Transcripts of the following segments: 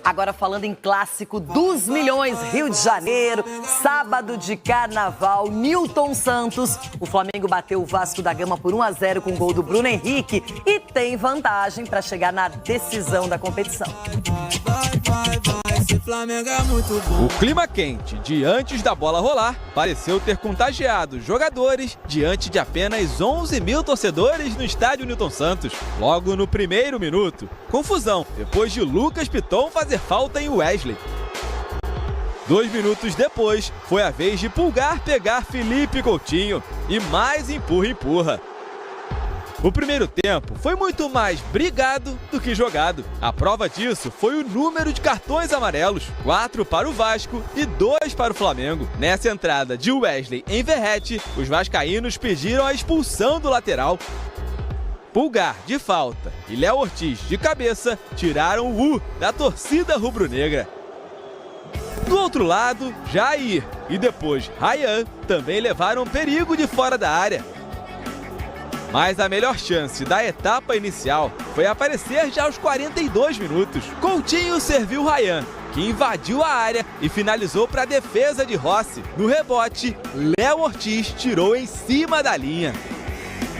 Agora falando em clássico dos milhões, Rio de Janeiro, sábado de carnaval, Nilton Santos. O Flamengo bateu o Vasco da Gama por 1-0 com o gol do Bruno Henrique e tem vantagem para chegar na decisão da competição. O clima quente de antes da bola rolar pareceu ter contagiado jogadores diante de apenas 11 mil torcedores no estádio Nilton Santos. Logo no primeiro minuto, confusão depois de Lucas Piton fazer falta em Wesley. 2 minutos depois, foi a vez de Pulgar pegar Felipe Coutinho e mais empurra-empurra. O primeiro tempo foi muito mais brigado do que jogado. A prova disso foi o número de cartões amarelos, 4 para o Vasco e 2 para o Flamengo. Nessa entrada de Wesley em Verratti, os vascaínos pediram a expulsão do lateral. Pulgar de falta e Léo Ortiz de cabeça tiraram o U da torcida rubro-negra. Do outro lado, Jair e depois Ryan também levaram perigo de fora da área. Mas a melhor chance da etapa inicial foi aparecer já aos 42 minutos. Coutinho serviu Ryan, que invadiu a área e finalizou para a defesa de Rossi. No rebote, Léo Ortiz tirou em cima da linha.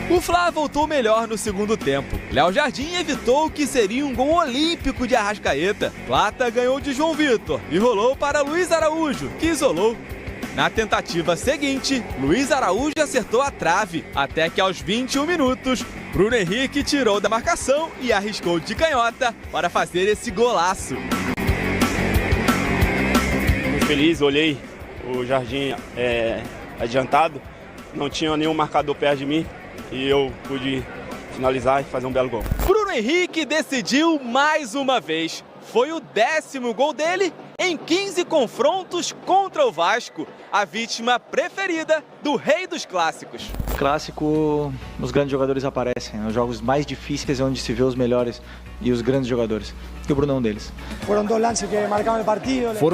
O Fla voltou melhor no segundo tempo. Léo Jardim evitou o que seria um gol olímpico de Arrascaeta. Plata ganhou de João Vitor e rolou para Luiz Araújo, que isolou. Na tentativa seguinte, Luiz Araújo acertou a trave, até que aos 21 minutos, Bruno Henrique tirou da marcação e arriscou de canhota para fazer esse golaço. Muito feliz, olhei o Jardim adiantado, não tinha nenhum marcador perto de mim e eu pude finalizar e fazer um belo gol. Bruno Henrique decidiu mais uma vez. Foi o 10º gol dele em 15 confrontos contra o Vasco, a vítima preferida do rei dos clássicos. Clássico, os grandes jogadores aparecem. Os jogos mais difíceis é onde se vê os melhores e os grandes jogadores. E o Bruno é um deles. Foram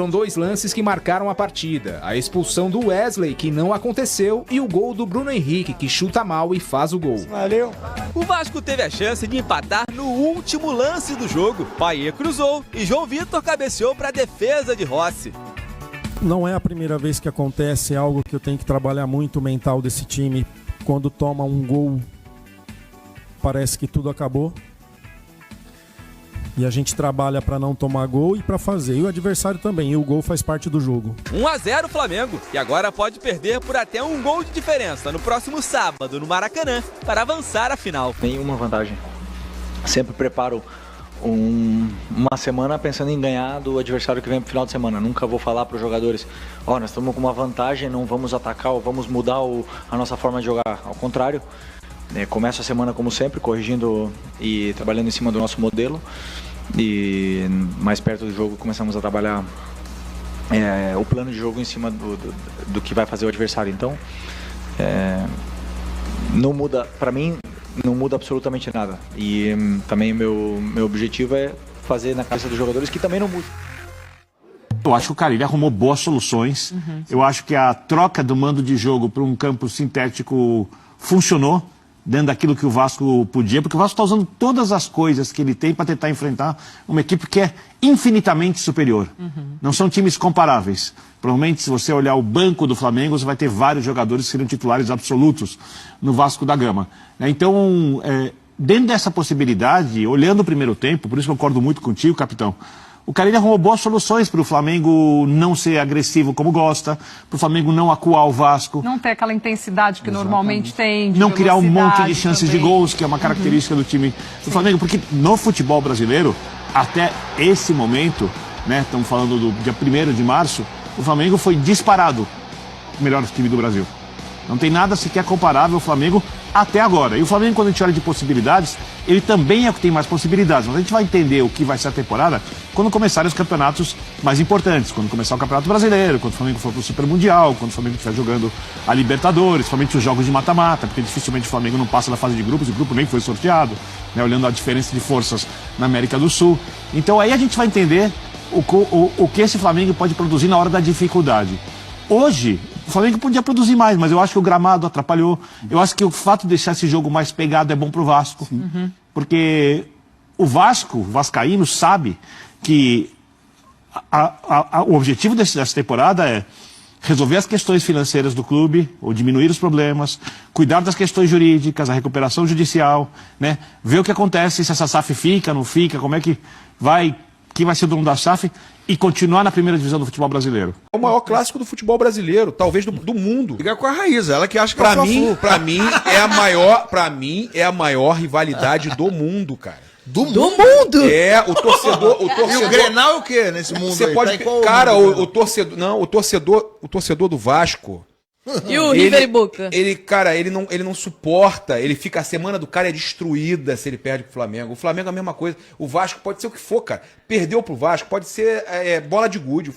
2 lances que marcaram a partida. A expulsão do Wesley, que não aconteceu, e o gol do Bruno Henrique, que chuta mal e faz o gol. Valeu. O Vasco teve a chance de empatar no último lance do jogo. Paier cruzou e João Vitor cabeceou para a defesa de Rossi. Não é a primeira vez que acontece, algo que eu tenho que trabalhar muito o mental desse time. Quando toma um gol, parece que tudo acabou. E a gente trabalha para não tomar gol e para fazer. E o adversário também. E o gol faz parte do jogo. 1-0 Flamengo. E agora pode perder por até um gol de diferença no próximo sábado no Maracanã para avançar a final. Nenhuma vantagem. Sempre preparo uma semana pensando em ganhar do adversário que vem pro final de semana. Nunca vou falar para os jogadores, nós estamos com uma vantagem, não vamos atacar ou vamos mudar a nossa forma de jogar. Ao contrário, começo a semana como sempre, corrigindo e trabalhando em cima do nosso modelo. E mais perto do jogo começamos a trabalhar o plano de jogo em cima do que vai fazer o adversário. Então, não muda, para mim, não muda absolutamente nada. E também meu objetivo é fazer na cabeça dos jogadores que também não muda. Eu acho que o Carille arrumou boas soluções. Eu acho que a troca do mando de jogo para um campo sintético funcionou dentro daquilo que o Vasco podia, porque o Vasco está usando todas as coisas que ele tem para tentar enfrentar uma equipe que é infinitamente superior. Não são times comparáveis. Provavelmente, se você olhar o banco do Flamengo, você vai ter vários jogadores que seriam titulares absolutos no Vasco da Gama. Então, dentro dessa possibilidade, olhando o primeiro tempo, por isso que eu concordo muito contigo, capitão, o Carille arrumou boas soluções para o Flamengo não ser agressivo como gosta, para o Flamengo não acuar o Vasco. Não ter aquela intensidade que normalmente tem. Não criar um monte de chances de gols, que é uma característica do time do Flamengo. Porque no futebol brasileiro, até esse momento, estamos falando do dia 1º de março, o Flamengo foi disparado o melhor time do Brasil. Não tem nada sequer comparável ao Flamengo até agora. E o Flamengo, quando a gente olha de possibilidades, ele também é o que tem mais possibilidades. Mas a gente vai entender o que vai ser a temporada quando começarem os campeonatos mais importantes. Quando começar o Campeonato Brasileiro, quando o Flamengo for para o Super Mundial, quando o Flamengo estiver jogando a Libertadores, somente os jogos de mata-mata, porque dificilmente o Flamengo não passa da fase de grupos, o grupo nem foi sorteado, olhando a diferença de forças na América do Sul. Então aí a gente vai entender o que esse Flamengo pode produzir na hora da dificuldade. Hoje, o Flamengo podia produzir mais, mas eu acho que o gramado atrapalhou. Eu acho que o fato de deixar esse jogo mais pegado é bom pro Vasco. Porque o Vasco, o vascaíno, sabe que O objetivo dessa temporada é resolver as questões financeiras do clube, ou diminuir os problemas, cuidar das questões jurídicas, a recuperação judicial, né? Ver o que acontece, se essa SAF fica, não fica, como é que vai, quem vai ser o dono da SAF, e continuar na primeira divisão do futebol brasileiro. É o maior clássico do futebol brasileiro, talvez do mundo. Liga com a Raíza, ela que acha que Pra é o mim, Fla-Flu. pra mim é a maior rivalidade do mundo, cara. Do mundo? É, o torcedor. E o Grenal é o quê nesse mundo Você aí? pode, Tá em qual cara, mundo, o torcedor, não, o torcedor do Vasco. E o River e Boca? Ele não suporta, ele fica, a semana do cara é destruída se ele perde pro Flamengo. O Flamengo é a mesma coisa. O Vasco pode ser o que for, cara. Perdeu pro Vasco, pode ser bola de gude. O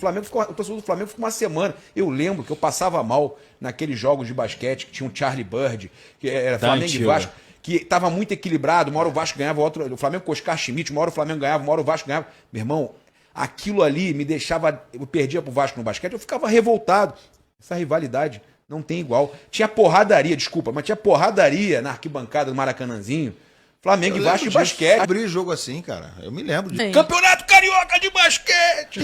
torcedor do Flamengo ficou uma semana. Eu lembro que eu passava mal naqueles jogos de basquete que tinha um Charlie Bird, que era Flamengo e Vasco, que estava muito equilibrado. Uma hora o Vasco ganhava, o Flamengo com Oscar Schmidt, uma hora o Flamengo ganhava, uma hora o Vasco ganhava. Meu irmão, aquilo ali me deixava, eu perdia pro Vasco no basquete, eu ficava revoltado. Essa rivalidade não tem igual. Tinha porradaria, desculpa, mas tinha porradaria na arquibancada do Maracanãzinho. Flamengo e Vasco de basquete. Abrir jogo assim, cara. Eu me lembro disso. Campeonato Carioca de basquete!